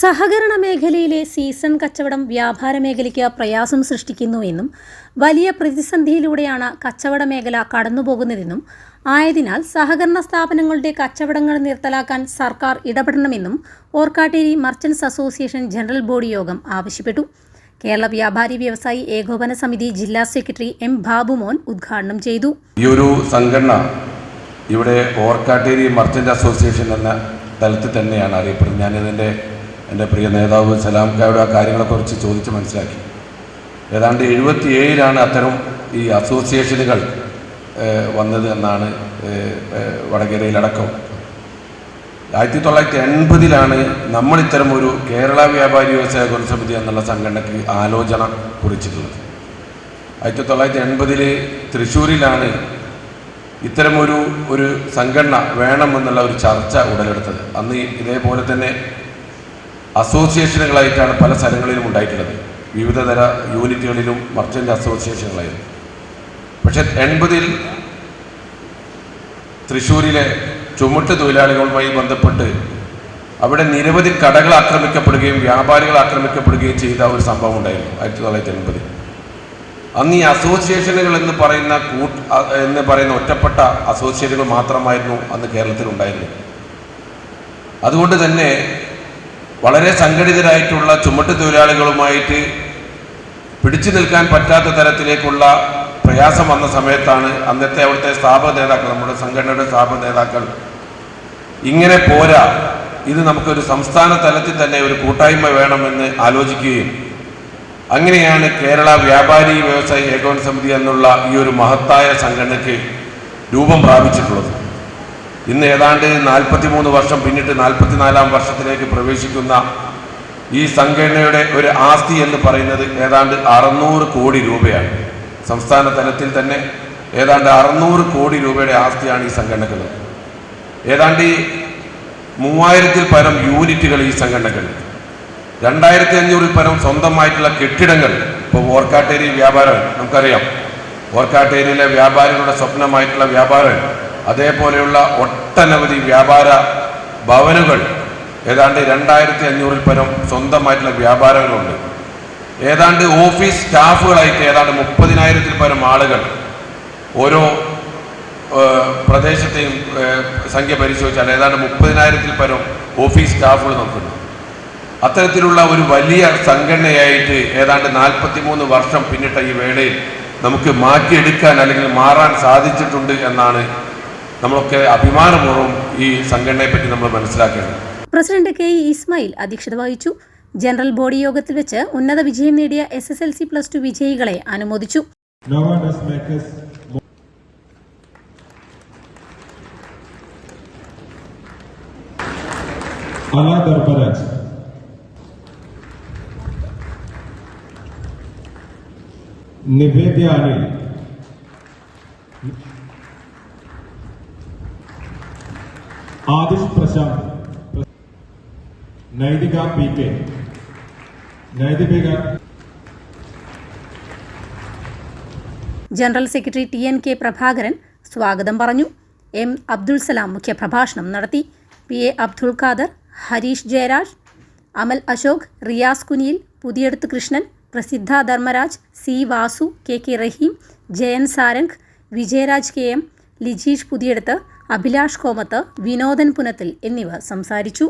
സഹകരണ മേഖലയിലെ സീസൺ കച്ചവടം വ്യാപാര മേഖലയ്ക്ക് പ്രയാസം സൃഷ്ടിക്കുന്നുവെന്നും വലിയ പ്രതിസന്ധിയിലൂടെയാണ് കച്ചവട മേഖല കടന്നുപോകുന്നതെന്നും ആയതിനാൽ സഹകരണ സ്ഥാപനങ്ങളുടെ കച്ചവടങ്ങൾ നിർത്തലാക്കാൻ സർക്കാർ ഇടപെടണമെന്നും Orkkatteri merchants association general body യോഗം ആവശ്യപ്പെട്ടു. കേരള വ്യാപാരി വ്യവസായി ഏകോപന സമിതി ജില്ലാ സെക്രട്ടറി എം ബാബുമോൻ ഉദ്ഘാടനം ചെയ്തു. ഈ ഒരു സംഘടന ഇവിടെ ഓർക്കാട്ടേരി മർച്ചന്റ് അസോസിയേഷൻ എന്ന തലത്തിൽ തന്നെയാണ് അറിയപ്പെടുന്നത്. എൻ്റെ പ്രിയ നേതാവ് സലാംക്കായുടെ ആ കാര്യങ്ങളെക്കുറിച്ച് ചോദിച്ച് മനസ്സിലാക്കി. ഏതാണ്ട് 77 അത്തരം ഈ അസോസിയേഷനുകൾ വന്നത് എന്നാണ് വടകരയിലടക്കം. 1980 നമ്മൾ ഇത്തരം ഒരു കേരള വ്യാപാരി വ്യവസായ ഏകോപന സമിതി എന്നുള്ള സംഘടനയ്ക്ക് ആലോചന കുറിച്ചിട്ടുള്ളത്. 1980 തൃശ്ശൂരിലാണ് ഇത്തരമൊരു സംഘടന വേണമെന്നുള്ള ഒരു ചർച്ച ഉടലെടുത്തത്. അന്ന് ഇതേപോലെ തന്നെ അസോസിയേഷനുകളായിട്ടാണ് പല സ്ഥലങ്ങളിലും ഉണ്ടായിട്ടുള്ളത്. വിവിധ തര യൂണിറ്റുകളിലും മർച്ചൻ്റ് അസോസിയേഷനുകളായിരുന്നു. പക്ഷേ 80 തൃശ്ശൂരിലെ ചുമട്ട് തൊഴിലാളികളുമായി ബന്ധപ്പെട്ട് അവിടെ നിരവധി കടകൾ ആക്രമിക്കപ്പെടുകയും വ്യാപാരികൾ ആക്രമിക്കപ്പെടുകയും ചെയ്ത ഒരു സംഭവം ഉണ്ടായിരുന്നു 1980. അന്ന് ഈ അസോസിയേഷനുകൾ എന്ന് പറയുന്ന ഒറ്റപ്പെട്ട അസോസിയേഷനുകൾ മാത്രമായിരുന്നു അന്ന് കേരളത്തിൽ ഉണ്ടായിരുന്നത്. അതുകൊണ്ട് തന്നെ വളരെ സംഘടിതരായിട്ടുള്ള ചുമട്ട് തൊഴിലാളികളുമായിട്ട് പിടിച്ചു നിൽക്കാൻ പറ്റാത്ത തരത്തിലേക്കുള്ള പ്രയാസം വന്ന സമയത്താണ് അന്നത്തെ അവിടുത്തെ സ്ഥാപക നേതാക്കൾ, നമ്മുടെ സംഘടനയുടെ സ്ഥാപക നേതാക്കൾ ഇങ്ങനെ പോരാ, ഇത് നമുക്കൊരു സംസ്ഥാന തലത്തിൽ തന്നെ ഒരു കൂട്ടായ്മ വേണമെന്ന് ആലോചിക്കുകയും അങ്ങനെയാണ് കേരള വ്യാപാരി വ്യവസായി ഏകോപന സമിതി എന്നുള്ള ഈ ഒരു മഹത്തായ സംഘടനയ്ക്ക് രൂപം പ്രാപിച്ചിട്ടുള്ളത്. ഇന്ന് ഏതാണ്ട് 43 വർഷം പിന്നിട്ട് 44-ാം വർഷത്തിലേക്ക് പ്രവേശിക്കുന്ന ഈ സംഘടനയുടെ ഒരു ആസ്തി എന്ന് പറയുന്നത് ഏതാണ്ട് 600 കോടി രൂപയാണ്. സംസ്ഥാന തലത്തിൽ തന്നെ ഏതാണ്ട് 600 കോടി രൂപയുടെ ആസ്തിയാണ് ഈ സംഘടനകൾ. ഏതാണ്ട് 3000-ൽ പരം യൂണിറ്റുകൾ ഈ സംഘടനകൾ, 2500-ൽ പരം സ്വന്തമായിട്ടുള്ള കെട്ടിടങ്ങൾ. ഇപ്പോൾ ഓർക്കാട്ടേരി വ്യാപാരം നമുക്കറിയാം, ഓർക്കാട്ടേരിയിലെ വ്യാപാരികളുടെ സ്വപ്നമായിട്ടുള്ള വ്യാപാരം, അതേപോലെയുള്ള ഒട്ടനവധി വ്യാപാര ഭവനുകൾ, ഏതാണ്ട് 2500-ൽ പരം സ്വന്തമായിട്ടുള്ള വ്യാപാരങ്ങളുണ്ട്. ഏതാണ്ട് ഓഫീസ് സ്റ്റാഫുകളായിട്ട് ഏതാണ്ട് 30,000-ൽ പരം ആളുകൾ ഓരോ പ്രദേശത്തെയും സംഖ്യ പരിശോധിച്ചാൽ ഏതാണ്ട് 30,000-ൽ പരം ഓഫീസ് സ്റ്റാഫുകൾ നമുക്കുണ്ട്. അത്തരത്തിലുള്ള ഒരു വലിയ സംഘടനയായിട്ട് ഏതാണ്ട് 43 വർഷം പിന്നിട്ട ഈ വേളയിൽ നമുക്ക് മാറ്റിയെടുക്കാൻ അല്ലെങ്കിൽ മാറാൻ സാധിച്ചിട്ടുണ്ട് എന്നാണ് നമ്മളൊക്കെ അഭിമാനപൂർവ്വം ഈ സംഘടനയെ പറ്റി നമ്മൾ മനസ്സിലാക്കേണ്ടത്. പ്രസിഡന്റ് കെ ഇസ്മായിൽ അധ്യക്ഷത വഹിച്ചു. ജനറൽ ബോഡി യോഗത്തിൽ വെച്ച് ഉന്നത വിജയം നേടിയ SSLC+2 വിജയികളെ അനുമോദിച്ചു. Nivedya Anil, Adish Prashant, Naitika PK, Naitika general secretary TNK Prabhakaran സ്വാഗതം പറഞ്ഞു. M അബ്ദുൽ സലാം മുഖ്യപ്രഭാഷണം നടത്തി. PA അബ്ദുൽ ഖാദർ, ഹരീഷ് ജയരാജ്, അമൽ അശോക്, റിയാസ് കുനിയിൽ, പുതിയടത്ത് കൃഷ്ണൻ, പ്രസിദ്ധ ധർമ്മരാജ്, C വാസു, KK റഹീം, ജയൻ സാരംഗ്, വിജയരാജ് KM, ലിജീഷ് പുതിയടത്ത്, അഭിലാഷ് കോമത്ത്, വിനോദൻ പുനത്തിൽ എന്നിവർ സംസാരിച്ചു.